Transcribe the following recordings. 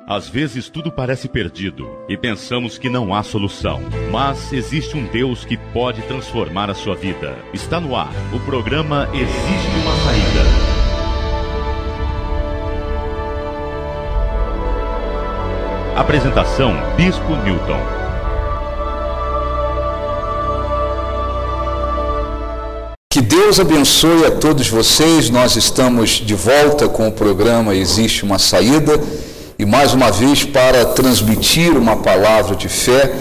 Às vezes tudo parece perdido e pensamos que não há solução. Mas existe um Deus que pode transformar a sua vida. Está no ar o programa Existe uma Saída. Apresentação: Bispo Newton. Que Deus abençoe a todos vocês. Nós estamos de volta com o programa Existe uma Saída. E mais uma vez, para transmitir uma palavra de fé,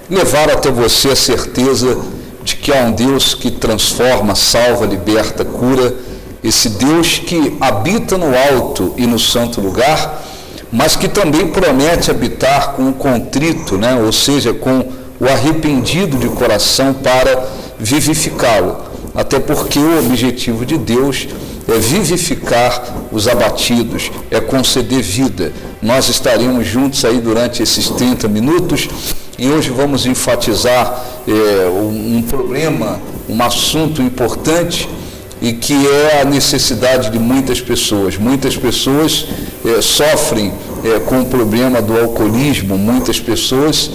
levar até você a certeza de que há um Deus que transforma, salva, liberta, cura. Esse Deus que habita no alto e no santo lugar, mas que também promete habitar com o contrito, ou seja, com o arrependido de coração para vivificá-lo. Até porque o objetivo de Deus é vivificar os abatidos, é conceder vida. Nós estaremos juntos aí durante esses 30 minutos e hoje vamos enfatizar um problema, um assunto importante e que é a necessidade de muitas pessoas. Muitas pessoas sofrem com o problema do alcoolismo, muitas pessoas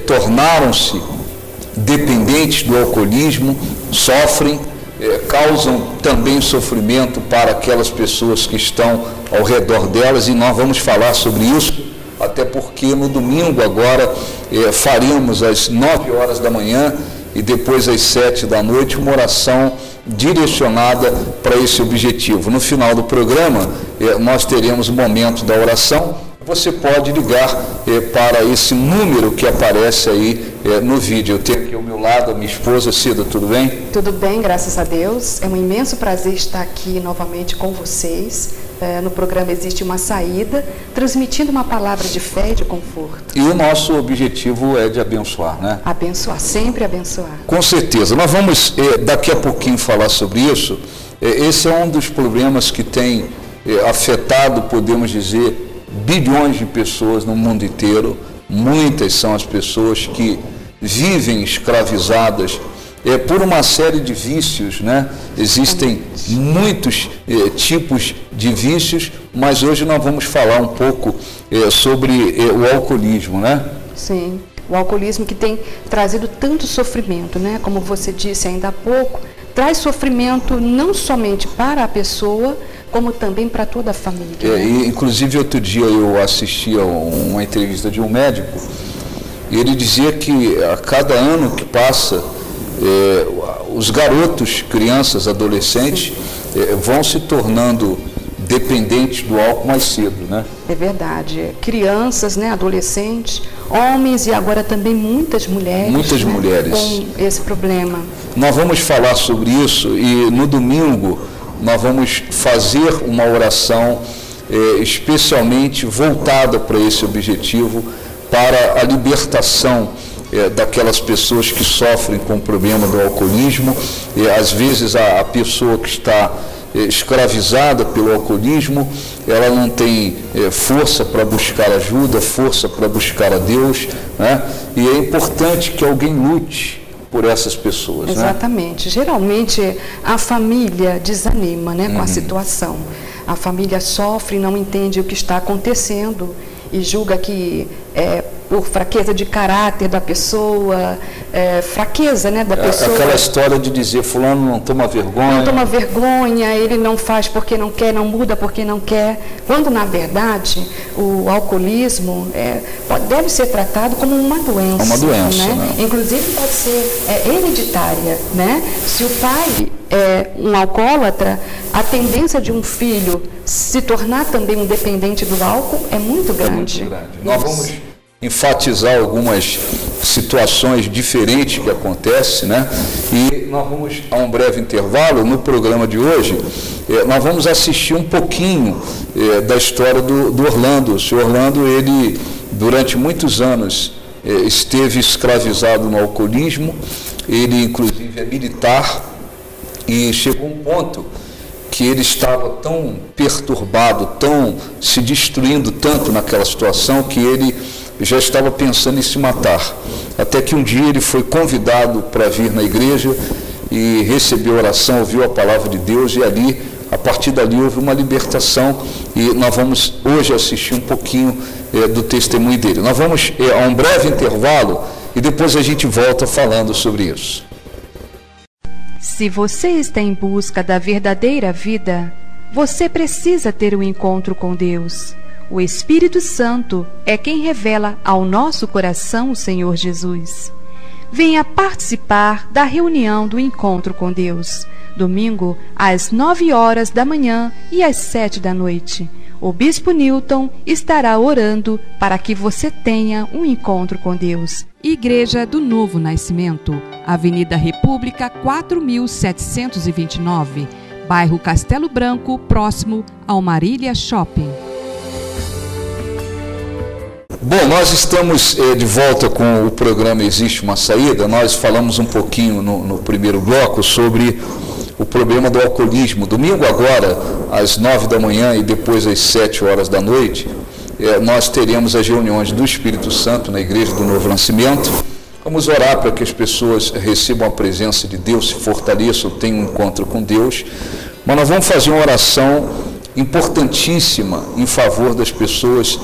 tornaram-se dependentes do alcoolismo, sofrem, causam também sofrimento para aquelas pessoas que estão ao redor delas, e nós vamos falar sobre isso, até porque no domingo agora faremos às 9 horas da manhã e depois às 7 da noite uma oração direcionada para esse objetivo. No final do programa nós teremos o momento da oração. Você pode ligar para esse número que aparece aí no vídeo. Eu tenho aqui ao meu lado a minha esposa, Cida, tudo bem? Tudo bem, graças a Deus. É um imenso prazer estar aqui novamente com vocês. No programa Existe uma Saída, transmitindo uma palavra de fé e de conforto. E o nosso objetivo é de abençoar, né? Abençoar, sempre abençoar. Com certeza. Nós vamos daqui a pouquinho falar sobre isso. Esse é um dos problemas que tem afetado, podemos dizer, bilhões de pessoas no mundo inteiro. Muitas são as pessoas que vivem escravizadas por uma série de vícios, Existem muitos tipos de vícios, mas hoje nós vamos falar um pouco sobre o alcoolismo, Sim, o alcoolismo que tem trazido tanto sofrimento, Como você disse ainda há pouco, traz sofrimento não somente para a pessoa, como também para toda a família. Inclusive, outro dia eu assisti a uma entrevista de um médico, e ele dizia que a cada ano que passa, os garotos, crianças, adolescentes, vão se tornando dependentes do álcool mais cedo, É verdade. Crianças, adolescentes, homens e agora também muitas mulheres. Muitas mulheres. Com esse problema. Nós vamos falar sobre isso e no domingo nós vamos fazer uma oração especialmente voltada para esse objetivo, para a libertação daquelas pessoas que sofrem com o problema do alcoolismo. Às vezes a pessoa que está escravizada pelo alcoolismo, ela não tem força para buscar ajuda, força para buscar a Deus, E é importante que alguém lute por essas pessoas. Exatamente. Geralmente a família desanima, com a situação. A família sofre, não entende o que está acontecendo e julga que por fraqueza de caráter da pessoa, fraqueza, da pessoa. Aquela história de dizer, fulano não toma vergonha. Não toma vergonha, ele não faz porque não quer, não muda porque não quer. Quando, na verdade, o alcoolismo deve ser tratado como uma doença. Uma doença, Inclusive pode ser hereditária, Se o pai é um alcoólatra, a tendência de um filho se tornar também um dependente do álcool é muito grande. É muito grande. Nós vamos enfatizar algumas situações diferentes que acontecem, E nós vamos a um breve intervalo. No programa de hoje, nós vamos assistir um pouquinho da história do Orlando. O senhor Orlando, ele durante muitos anos esteve escravizado no alcoolismo, ele inclusive é militar, e chegou um ponto que ele estava tão perturbado, se destruindo tanto naquela situação, que ele já estava pensando em se matar. Até que um dia ele foi convidado para vir na igreja e recebeu oração, ouviu a palavra de Deus, e ali a partir dali houve uma libertação, e nós vamos hoje assistir um pouquinho do testemunho dele. Nós vamos a um breve intervalo e depois a gente volta falando sobre isso. Se você está em busca da verdadeira vida, você precisa ter um encontro com Deus. O Espírito Santo é quem revela ao nosso coração o Senhor Jesus. Venha participar da reunião do Encontro com Deus, domingo às 9 horas da manhã e às 7 da noite. O Bispo Newton estará orando para que você tenha um encontro com Deus. Igreja do Novo Nascimento, Avenida República 4729, bairro Castelo Branco, próximo ao Marília Shopping. Bom, nós estamos de volta com o programa Existe uma Saída. Nós falamos um pouquinho no primeiro bloco sobre o problema do alcoolismo. Domingo agora, às 9 da manhã e depois às 7 horas da noite, nós teremos as reuniões do Espírito Santo na Igreja do Novo Nascimento. Vamos orar para que as pessoas recebam a presença de Deus, se fortaleçam, tenham um encontro com Deus. Mas nós vamos fazer uma oração importantíssima em favor das pessoas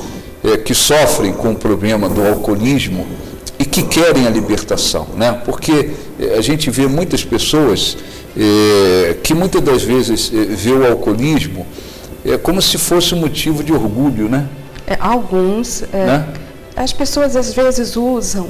que sofrem com o problema do alcoolismo e que querem a libertação, né? Porque a gente vê muitas pessoas que muitas das vezes vê o alcoolismo como se fosse um motivo de orgulho, né? Alguns, né? As pessoas às vezes usam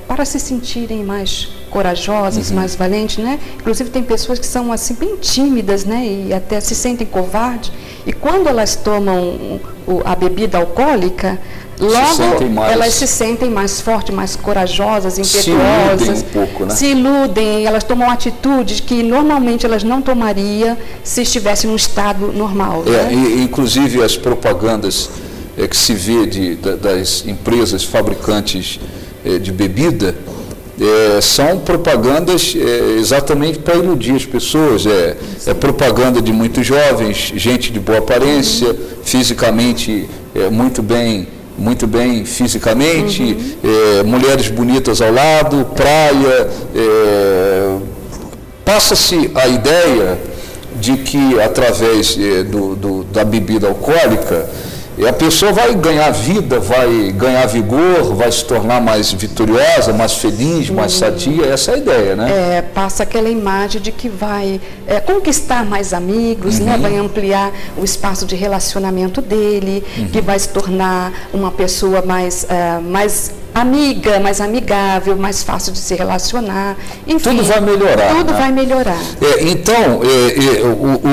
para se sentirem mais corajosas, mais valentes, né? Inclusive tem pessoas que são assim bem tímidas, né? E até se sentem covardes. E quando elas tomam a bebida alcoólica, logo elas se sentem mais fortes, mais corajosas, impetuosas, se iludem um pouco, né? Se iludem, elas tomam atitudes que normalmente elas não tomariam se estivessem num estado normal. Né? Inclusive as propagandas que se vê das empresas fabricantes de bebida, são propagandas exatamente para iludir as pessoas. É propaganda de muitos jovens, gente de boa aparência, fisicamente muito bem fisicamente, mulheres bonitas ao lado, praia. Passa-se a ideia de que através da bebida alcoólica a pessoa vai ganhar vida, vai ganhar vigor, vai se tornar mais vitoriosa, mais feliz, mais sadia. Essa é a ideia, né? Passa aquela imagem de que vai conquistar mais amigos, né? Vai ampliar o espaço de relacionamento dele, que vai se tornar uma pessoa mais amiga, mais amigável, mais fácil de se relacionar. Enfim, tudo vai melhorar. Tudo vai melhorar. Então,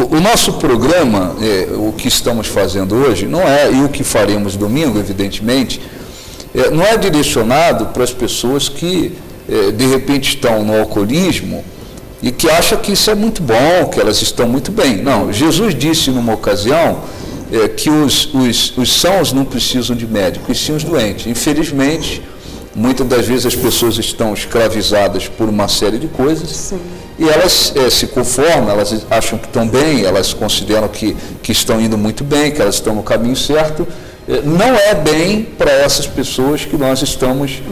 o nosso programa, o que estamos fazendo hoje, não é, e o que faremos domingo, evidentemente, não é direcionado para as pessoas que, de repente, estão no alcoolismo e que acham que isso é muito bom, que elas estão muito bem. Não, Jesus disse numa ocasião que os sãos não precisam de médico, e sim os doentes. Infelizmente, muitas das vezes as pessoas estão escravizadas por uma série de coisas. Sim. E elas se conformam, elas acham que estão bem, elas consideram que estão indo muito bem, que elas estão no caminho certo. Não é bem para essas pessoas que nós estamos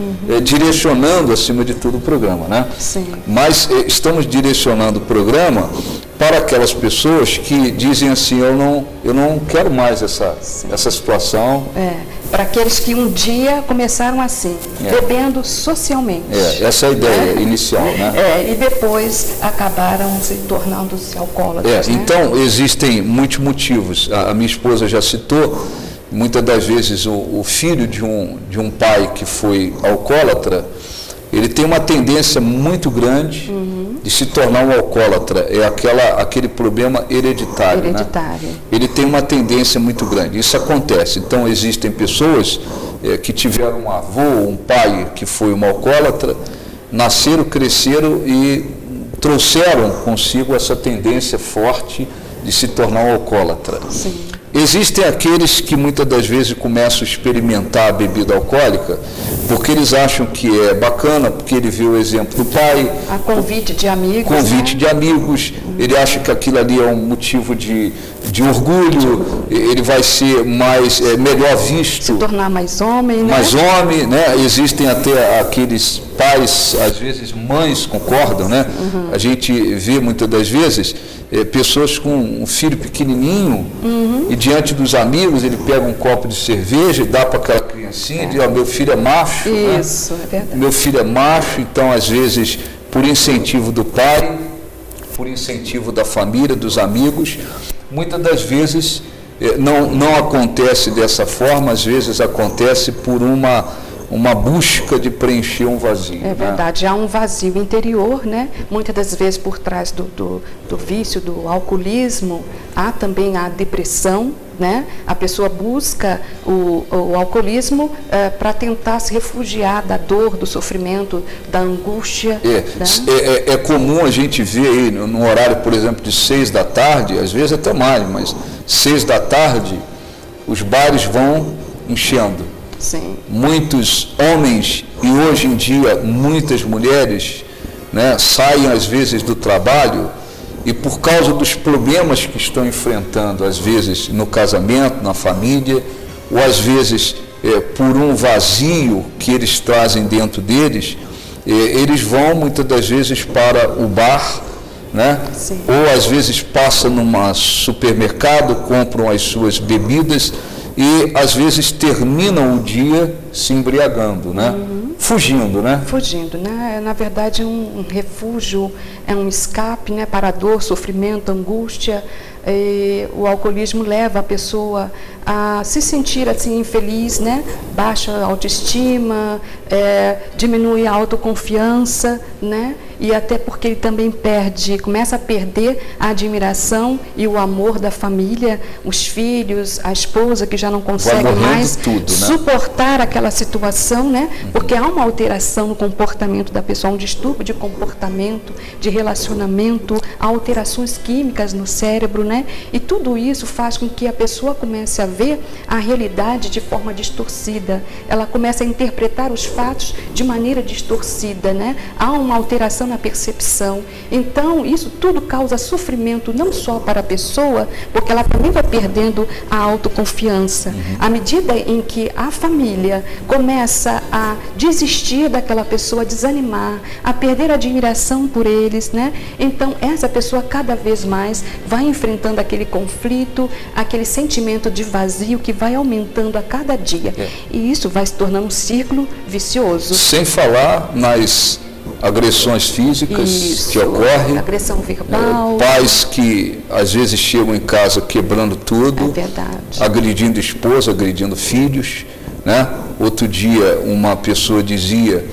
direcionando, acima de tudo, o programa, né? Sim. Mas estamos direcionando o programa para aquelas pessoas que dizem assim, eu não quero mais essa situação. Para aqueles que um dia começaram assim, bebendo socialmente. Essa é a ideia inicial, né? E depois acabaram se tornando-se alcoólatras. Então, existem muitos motivos. A minha esposa já citou, muitas das vezes o filho de um pai que foi alcoólatra, ele tem uma tendência muito grande de se tornar um alcoólatra. Aquele problema hereditário. Né? Ele tem uma tendência muito grande. Isso acontece. Então, existem pessoas que tiveram um avô, um pai que foi um alcoólatra, nasceram, cresceram e trouxeram consigo essa tendência forte de se tornar um alcoólatra. Sim. Existem aqueles que muitas das vezes começam a experimentar a bebida alcoólica porque eles acham que é bacana, porque ele vê o exemplo do pai. A convite de amigos. De amigos. Ele acha que aquilo ali é um motivo de orgulho, ele vai ser melhor visto. Se tornar mais homem, né? Mais homem, né? Existem até aqueles pais, às vezes mães concordam, né? A gente vê muitas das vezes pessoas com um filho pequenininho e diante dos amigos ele pega um copo de cerveja e dá para aquela criancinha e diz, meu filho é macho. Isso, né? É verdade. Meu filho é macho, então às vezes por incentivo do pai, por incentivo da família, dos amigos, muitas das vezes não acontece dessa forma, às vezes acontece por uma busca de preencher um vazio. É verdade, há um vazio interior, né? Muitas das vezes por trás do vício, do alcoolismo, há também a depressão, né? A pessoa busca o alcoolismo para tentar se refugiar da dor, do sofrimento, da angústia. É comum a gente ver aí no horário, por exemplo, de 6 da tarde, às vezes até mais, mas 6 da tarde, os bares vão enchendo. Sim. Muitos homens e hoje em dia muitas mulheres, né, saem às vezes do trabalho e por causa dos problemas que estão enfrentando, às vezes no casamento, na família, ou às vezes por um vazio que eles trazem dentro deles, eles vão muitas das vezes para o bar, né? Ou às vezes passam num supermercado, compram as suas bebidas e às vezes terminam o dia se embriagando, né? Fugindo, né? Fugindo, né? Na verdade, um refúgio, é um escape, né, para a dor, sofrimento, angústia. O alcoolismo leva a pessoa a se sentir assim infeliz, né? Baixa autoestima, diminui a autoconfiança, né? E até porque ele também começa a perder a admiração e o amor da família, os filhos, a esposa que já não consegue mais suportar aquela situação, né? Porque há uma alteração no comportamento da pessoa, um distúrbio de comportamento, de relacionamento, há alterações químicas no cérebro, né? E tudo isso faz com que a pessoa comece a ver a realidade de forma distorcida. Ela começa a interpretar os fatos de maneira distorcida, né? Há uma alteração na percepção. Então, isso tudo causa sofrimento não só para a pessoa, porque ela também vai perdendo a autoconfiança. À medida em que a família começa a desistir daquela pessoa, a desanimar, a perder a admiração por eles, né? Então, essa pessoa cada vez mais vai enfrentando aquele conflito, aquele sentimento de vazio que vai aumentando a cada dia. E isso vai se tornando um círculo vicioso. Sem falar nas agressões físicas que ocorrem, agressão verbal, pais que às vezes chegam em casa quebrando tudo, agredindo esposa, agredindo filhos, né? Outro dia uma pessoa dizia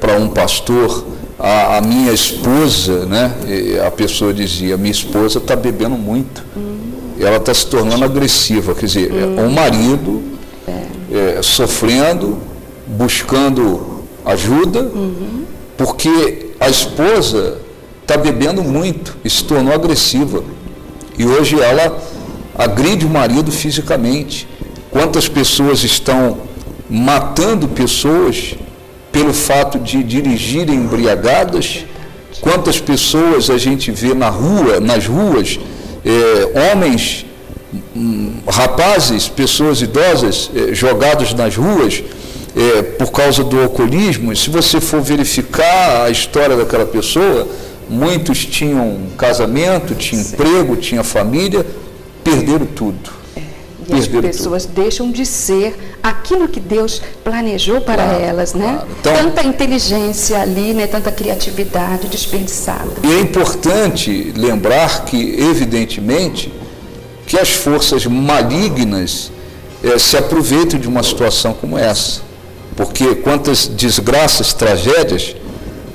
para um pastor, a minha esposa, né? A pessoa dizia, minha esposa está bebendo muito, ela está se tornando agressiva, quer dizer, um marido sofrendo, buscando ajuda, porque a esposa está bebendo muito e se tornou agressiva. E hoje ela agride o marido fisicamente. Quantas pessoas estão matando pessoas pelo fato de dirigirem embriagadas? Quantas pessoas a gente vê nas ruas, homens, rapazes, pessoas idosas jogados nas ruas, por causa do alcoolismo. Se você for verificar a história daquela pessoa, muitos tinham casamento, tinham emprego, tinham família, perderam tudo. E as pessoas deixam de ser aquilo que Deus planejou para elas, né? Então, tanta inteligência ali, né? Tanta criatividade desperdiçada. E é importante lembrar que, evidentemente, que as forças malignas se aproveitam de uma situação como essa. Porque quantas desgraças, tragédias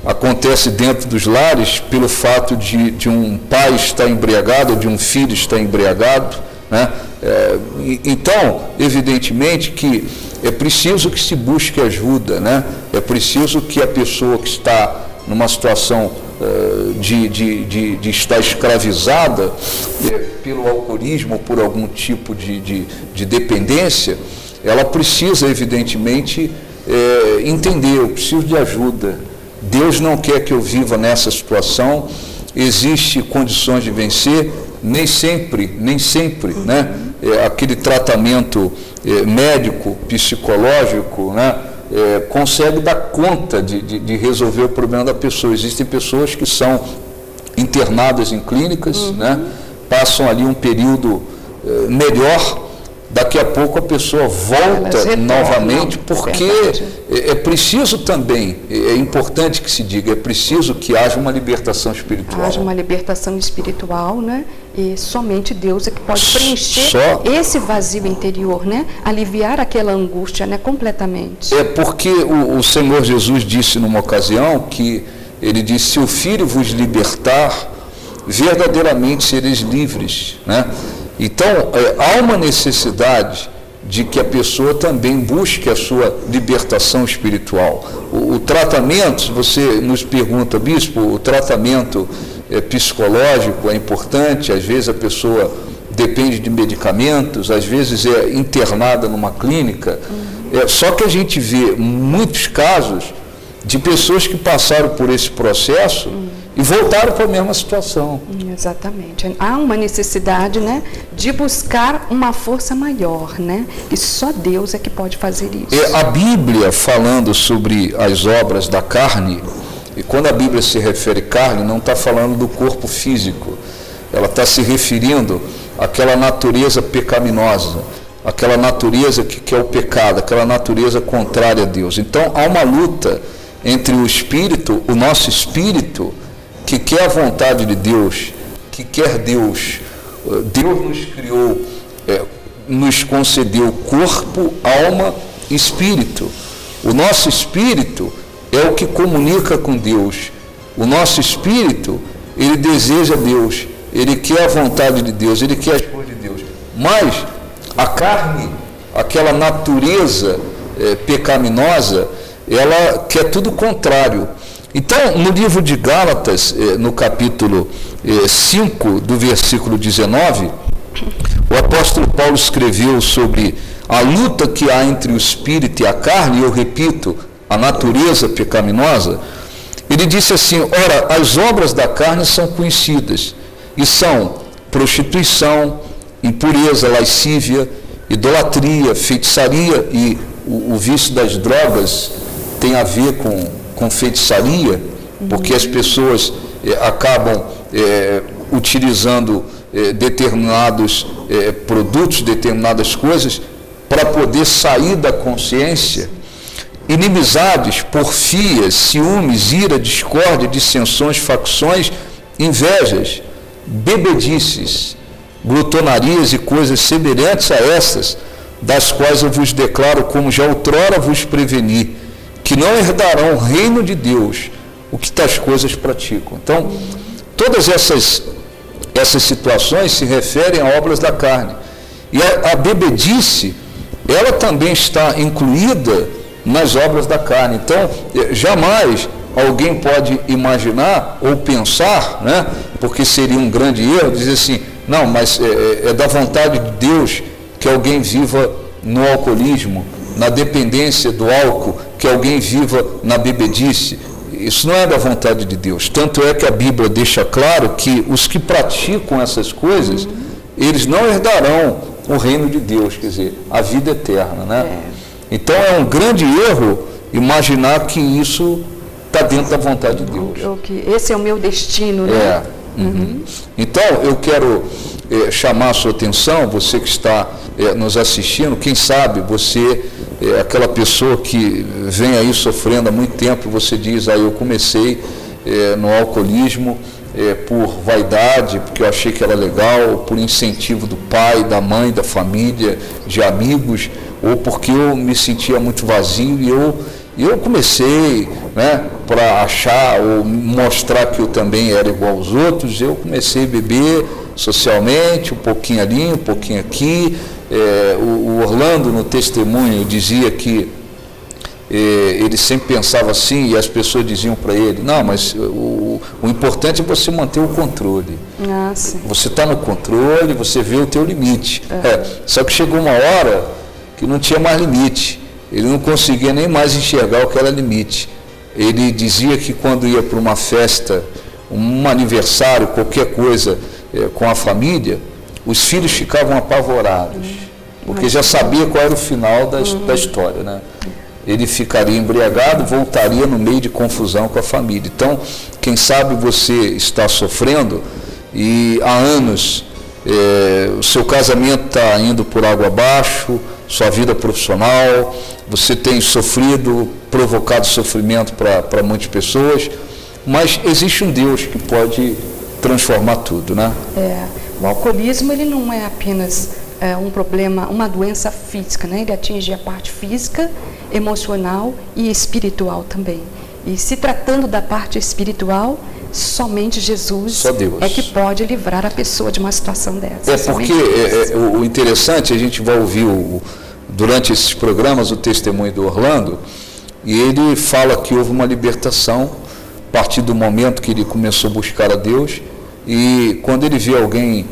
acontecem dentro dos lares pelo fato de um pai estar embriagado, ou de um filho estar embriagado, né? Então, evidentemente que é preciso que se busque ajuda, né? É preciso que a pessoa que está numa situação de estar escravizada pelo alcoolismo, por algum tipo de dependência, ela precisa, evidentemente, entender, eu preciso de ajuda. Deus não quer que eu viva nessa situação, existe condições de vencer, nem sempre, né? Aquele tratamento médico, psicológico, né? Consegue dar conta de resolver o problema da pessoa. Existem pessoas que são internadas em clínicas, né? Passam ali um período melhor, daqui a pouco a pessoa volta novamente, porque é preciso também, é importante que se diga, é preciso que haja uma libertação espiritual. Haja uma libertação espiritual, né? E somente Deus é que pode preencher esse vazio interior, né? Aliviar aquela angústia, né? Completamente. É porque o Senhor Jesus disse numa ocasião que ele disse: se o Filho vos libertar, verdadeiramente sereis livres, né? Então, há uma necessidade de que a pessoa também busque a sua libertação espiritual. O tratamento, se você nos pergunta, bispo, o tratamento psicológico é importante, às vezes a pessoa depende de medicamentos, às vezes é internada numa clínica, só que a gente vê muitos casos de pessoas que passaram por esse processo e voltaram para a mesma situação. Exatamente. Há uma necessidade, né, de buscar uma força maior, né? E só Deus é que pode fazer isso. A Bíblia, falando sobre as obras da carne, e quando a Bíblia se refere à carne, não está falando do corpo físico, ela está se referindo àquela natureza pecaminosa, aquela natureza que quer o pecado, aquela natureza contrária a Deus. Então, há uma luta entre o espírito, o nosso espírito, que quer a vontade de Deus, que quer Deus. Deus nos criou, nos concedeu corpo, alma e espírito. O nosso espírito é o que comunica com Deus. O nosso espírito, ele deseja Deus, ele quer a vontade de Deus, ele quer as coisas de Deus. Mas a carne, aquela natureza pecaminosa, ela quer tudo o contrário. Então, no livro de Gálatas, no capítulo 5, do versículo 19, o apóstolo Paulo escreveu sobre a luta que há entre o espírito e a carne, e eu repito, a natureza pecaminosa. Ele disse assim: ora, as obras da carne são conhecidas, e são prostituição, impureza, lascívia, idolatria, feitiçaria, e o vício das drogas tem a ver com feitiçaria, porque as pessoas acabam utilizando determinados produtos, determinadas coisas, para poder sair da consciência. Inimizades, porfias, ciúmes, ira, discórdia, dissensões, facções, invejas, bebedices, glutonarias e coisas semelhantes a estas, das quais eu vos declaro, como já outrora vos preveni, que não herdarão o reino de Deus o que tais coisas praticam. Então, todas essas situações se referem a obras da carne. E a bebedice, ela também está incluída nas obras da carne. Então, jamais alguém pode imaginar ou pensar, né, porque seria um grande erro, dizer assim: não, mas é da vontade de Deus que alguém viva no alcoolismo, na dependência do álcool, que alguém viva na bebedice. Isso não é da vontade de Deus. Tanto é que a Bíblia deixa claro que os que praticam essas coisas, eles não herdarão o reino de Deus, quer dizer, a vida eterna, né? Então é um grande erro imaginar que isso está dentro da vontade de Deus. Esse é o meu destino, né? Então eu quero chamar a sua atenção, você que está nos assistindo, quem sabe você é aquela pessoa que vem aí sofrendo há muito tempo, você diz: eu comecei no alcoolismo por vaidade, porque eu achei que era legal, por incentivo do pai, da mãe, da família, de amigos, ou porque eu me sentia muito vazio e eu comecei, né, para achar ou mostrar que eu também era igual aos outros, eu comecei a beber socialmente, um pouquinho ali, um pouquinho aqui. O Orlando, no testemunho, dizia que ele sempre pensava assim, e as pessoas diziam para ele: não, mas o importante é você manter o controle. Você está no controle, você vê o teu limite. Só que chegou uma hora que não tinha mais limite, ele não conseguia nem mais enxergar o que era limite. Ele dizia que quando ia para uma festa, um aniversário, qualquer coisa com a família, os filhos ficavam apavorados, porque já sabia qual era o final da história, né? ele ficaria embriagado, voltaria no meio de confusão com a família. Então, quem sabe você está sofrendo e há anos o seu casamento está indo por água abaixo, sua vida profissional, você tem sofrido, provocado sofrimento para muitas pessoas, mas existe um Deus que pode transformar tudo, né? O alcoolismo, ele não é apenas um problema, uma doença física, né? Ele atinge a parte física, emocional e espiritual também. E se tratando da parte espiritual, somente Jesus é que pode livrar a pessoa de uma situação dessa. Porque o interessante, a gente vai ouvir durante esses programas o testemunho do Orlando, e ele fala que houve uma libertação a partir do momento que ele começou a buscar a Deus, e quando ele vê alguém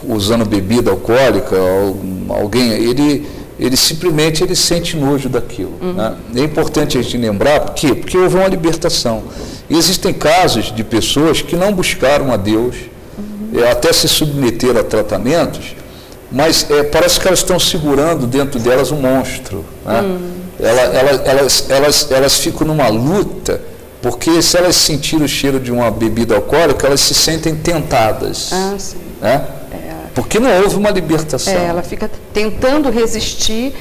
usando bebida alcoólica, alguém, ele simplesmente sente nojo daquilo. Né? É importante a gente lembrar, por quê? Porque houve uma libertação. E existem casos de pessoas que não buscaram a Deus, até se submeteram a tratamentos, mas parece que elas estão segurando dentro delas um monstro. Né? Elas ficam numa luta, porque se elas sentirem o cheiro de uma bebida alcoólica, elas se sentem tentadas. Sim. Né? Porque não houve uma libertação. Ela fica tentando resistir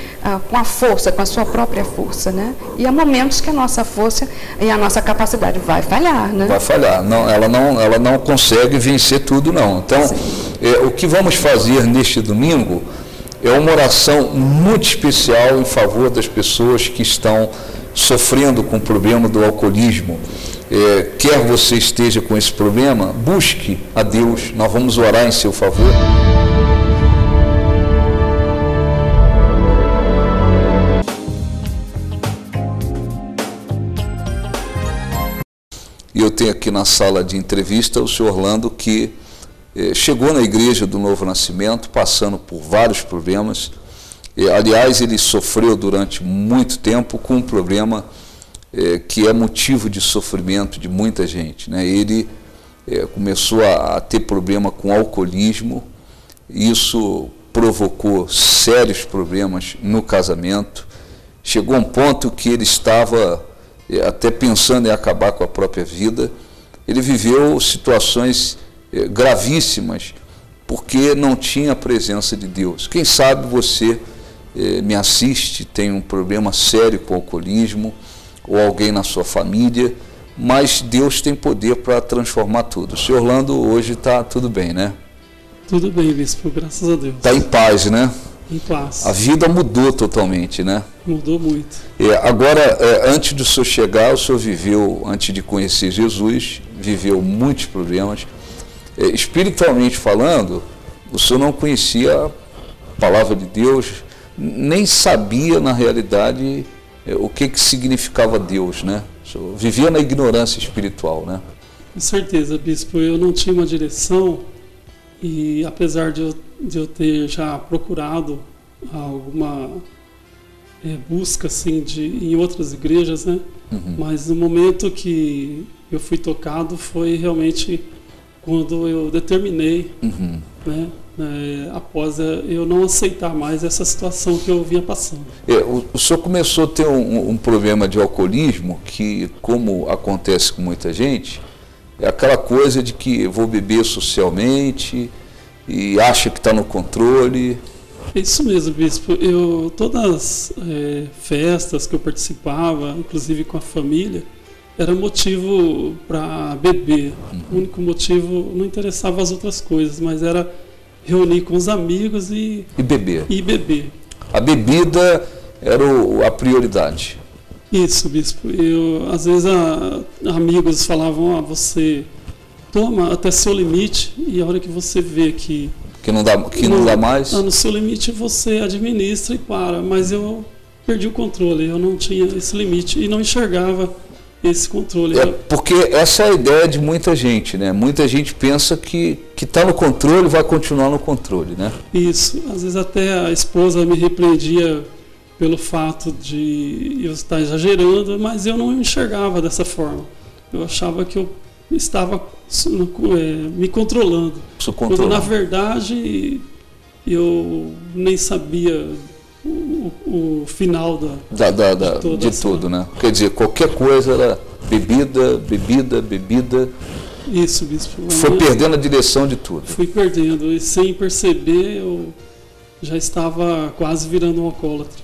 com a força, com a sua própria força, né? E há momentos que a nossa força e a nossa capacidade vai falhar, né? Vai falhar. Não, ela não consegue vencer tudo, não. Então, o que vamos fazer neste domingo é uma oração muito especial em favor das pessoas que estão sofrendo com o problema do alcoolismo. Quer você esteja com esse problema, busque a Deus, nós vamos orar em seu favor. E eu tenho aqui na sala de entrevista o senhor Orlando, que chegou na igreja do Novo Nascimento, passando por vários problemas. Aliás, ele sofreu durante muito tempo com um problema que é motivo de sofrimento de muita gente, né? Ele começou a ter problema com alcoolismo, isso provocou sérios problemas no casamento, chegou a um ponto que ele estava até pensando em acabar com a própria vida. Ele viveu situações gravíssimas, porque não tinha a presença de Deus. Quem sabe você me assiste, tem um problema sério com o alcoolismo, ou alguém na sua família, mas Deus tem poder para transformar tudo. O senhor Orlando hoje está tudo bem, né? Tudo bem, bispo, graças a Deus. Está em paz, né? Em paz. A vida mudou totalmente, né? Mudou muito. Agora, antes do senhor chegar, o senhor viveu, antes de conhecer Jesus, viveu muitos problemas. Espiritualmente falando, o senhor não conhecia a palavra de Deus, nem sabia, na realidade, o que significava Deus, né? O senhor vivia na ignorância espiritual, né? Com certeza, bispo. Eu não tinha uma direção e, apesar de eu ter já procurado alguma busca assim, em outras igrejas, né? Mas no momento que eu fui tocado foi realmente quando eu determinei, né? Após eu não aceitar mais essa situação que eu vinha passando. O senhor começou a ter um problema de alcoolismo que, como acontece com muita gente, é aquela coisa de que eu vou beber socialmente e acha que está no controle. É isso mesmo, bispo. Todas as festas que eu participava, inclusive com a família, era motivo para beber. O único motivo, não interessava as outras coisas, mas era reunir com os amigos e beber. A bebida era a prioridade. Isso, bispo. Às vezes amigos falavam, você toma até seu limite, e a hora que você vê que não dá mais, no seu limite você administra e para. Mas eu perdi o controle, eu não tinha esse limite e não enxergava esse controle. Porque essa é a ideia de muita gente, né? Muita gente pensa que está no controle, vai continuar no controle, né? Isso. Às vezes até a esposa me repreendia pelo fato de eu estar exagerando, mas eu não enxergava dessa forma. Eu achava que eu estava me controlando. Quando, na verdade, eu nem sabia o final de tudo, né? Quer dizer, qualquer coisa era bebida. Isso, bispo. Foi perdendo a direção de tudo. Fui perdendo, e sem perceber eu já estava quase virando um alcoólatra.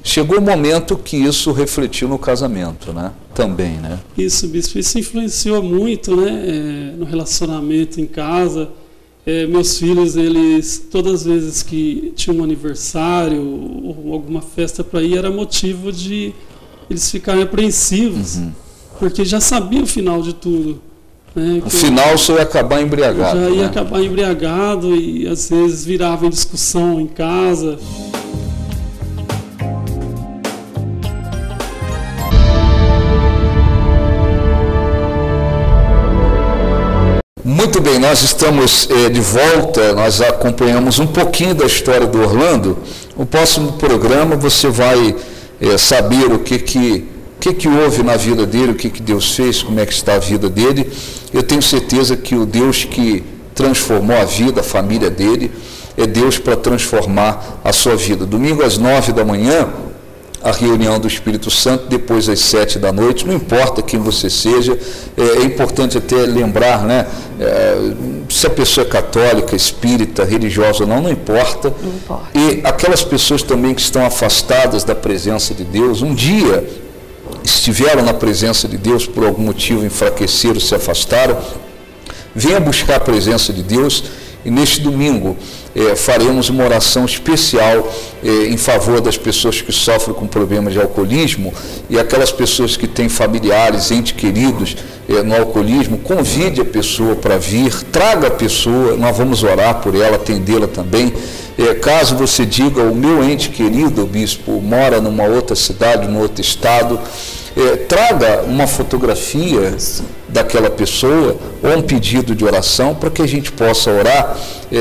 Chegou o momento que isso refletiu no casamento, né? Também, né? Isso, bispo. Isso influenciou muito, né? No relacionamento em casa. Meus filhos, eles, todas as vezes que tinha um aniversário ou alguma festa para ir, era motivo de eles ficarem apreensivos, porque já sabiam o final de tudo. Né? O final só ia acabar embriagado. Já ia acabar embriagado e às vezes virava em discussão em casa. Muito bem, nós estamos de volta, nós acompanhamos um pouquinho da história do Orlando. No próximo programa você vai saber o que houve na vida dele, o que Deus fez, como é que está a vida dele. Eu tenho certeza que o Deus que transformou a vida, a família dele, é Deus para transformar a sua vida. Domingo às 9 da manhã, a reunião do Espírito Santo, depois às 7 da noite, não importa quem você seja, é importante até lembrar, né? Se a pessoa é católica, espírita, religiosa ou não, não importa. Não importa. E aquelas pessoas também que estão afastadas da presença de Deus, um dia estiveram na presença de Deus, por algum motivo enfraqueceram, se afastaram, venha buscar a presença de Deus. E neste domingo faremos uma oração especial em favor das pessoas que sofrem com problemas de alcoolismo e aquelas pessoas que têm familiares, entes queridos no alcoolismo. Convide a pessoa para vir, traga a pessoa, nós vamos orar por ela, atendê-la também. Caso você diga, o meu ente querido, bispo, mora numa outra cidade, num outro estado, traga uma fotografia daquela pessoa ou um pedido de oração para que a gente possa orar.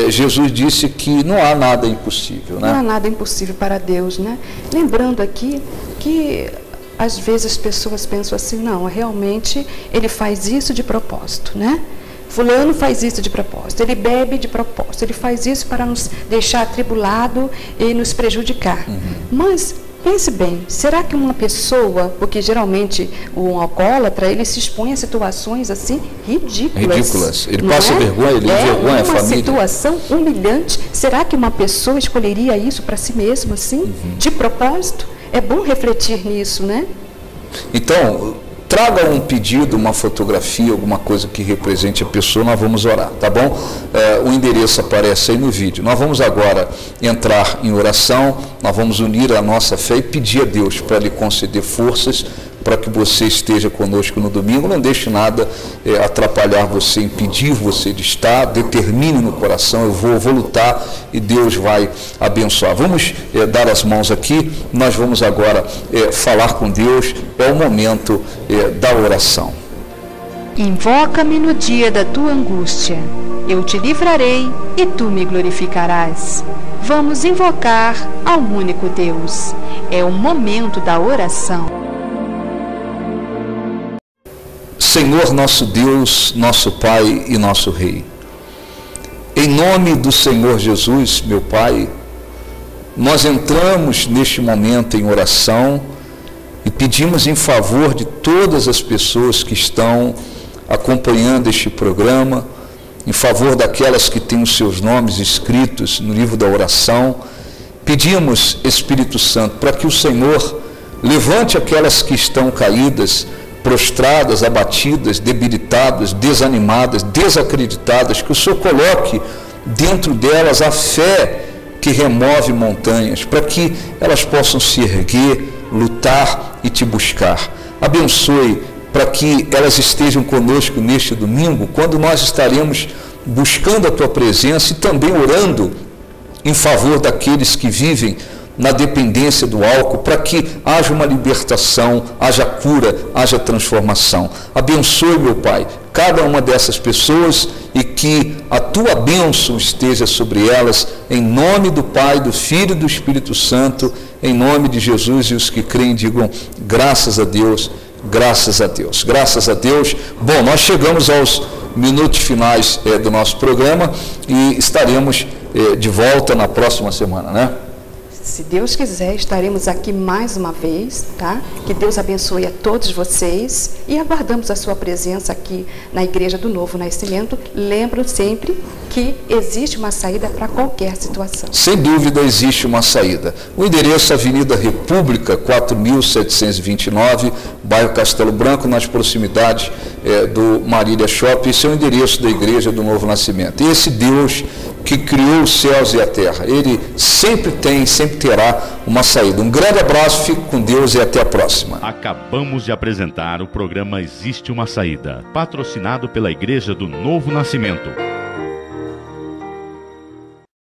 Jesus disse que não há nada impossível, né? Não há nada impossível para Deus, né? Lembrando aqui que às vezes as pessoas pensam assim, não, realmente ele faz isso de propósito, né? Fulano faz isso de propósito, ele bebe de propósito, ele faz isso para nos deixar atribulado e nos prejudicar. Mas pense bem, será que uma pessoa, porque geralmente um alcoólatra, ele se expõe a situações assim ridículas. Ele passa vergonha, ele envergonha a família. É uma situação humilhante. Será que uma pessoa escolheria isso para si mesma assim, de propósito? É bom refletir nisso, né? Então, traga um pedido, uma fotografia, alguma coisa que represente a pessoa, nós vamos orar, tá bom? O endereço aparece aí no vídeo. Nós vamos agora entrar em oração, nós vamos unir a nossa fé e pedir a Deus para lhe conceder forças para que você esteja conosco no domingo. Não deixe nada atrapalhar você, impedir você de estar. Determine no coração, eu vou lutar e Deus vai abençoar. Vamos dar as mãos aqui, nós vamos agora falar com Deus. É o momento da oração. Invoca-me no dia da tua angústia, eu te livrarei e tu me glorificarás. Vamos invocar ao único Deus. É o momento da oração. Senhor nosso Deus, nosso Pai e nosso Rei, em nome do Senhor Jesus, meu Pai, nós entramos neste momento em oração e pedimos em favor de todas as pessoas que estão acompanhando este programa, em favor daquelas que têm os seus nomes escritos no livro da oração. Pedimos, Espírito Santo, para que o Senhor levante aquelas que estão caídas, prostradas, abatidas, debilitadas, desanimadas, desacreditadas, que o Senhor coloque dentro delas a fé que remove montanhas, para que elas possam se erguer, lutar e te buscar. Abençoe para que elas estejam conosco neste domingo, quando nós estaremos buscando a tua presença e também orando em favor daqueles que vivem na dependência do álcool, para que haja uma libertação, haja cura, haja transformação. Abençoe, meu Pai, cada uma dessas pessoas e que a tua bênção esteja sobre elas, em nome do Pai, do Filho e do Espírito Santo, em nome de Jesus. E os que creem digam graças a Deus, graças a Deus, graças a Deus. Bom, nós chegamos aos minutos finais do nosso programa e estaremos de volta na próxima semana, né? se Deus quiser, estaremos aqui mais uma vez, tá? Que Deus abençoe a todos vocês e aguardamos a sua presença aqui na Igreja do Novo Nascimento. Lembro sempre que existe uma saída para qualquer situação. Sem dúvida existe uma saída. O endereço é Avenida República, 4729, bairro Castelo Branco, nas proximidades do Marília Shopping. Esse é o endereço da Igreja do Novo Nascimento. E esse Deus que criou os céus e a terra, Ele sempre tem, sempre terá uma saída. Um grande abraço, fique com Deus e até a próxima. Acabamos de apresentar o programa Existe uma Saída, patrocinado pela Igreja do Novo Nascimento.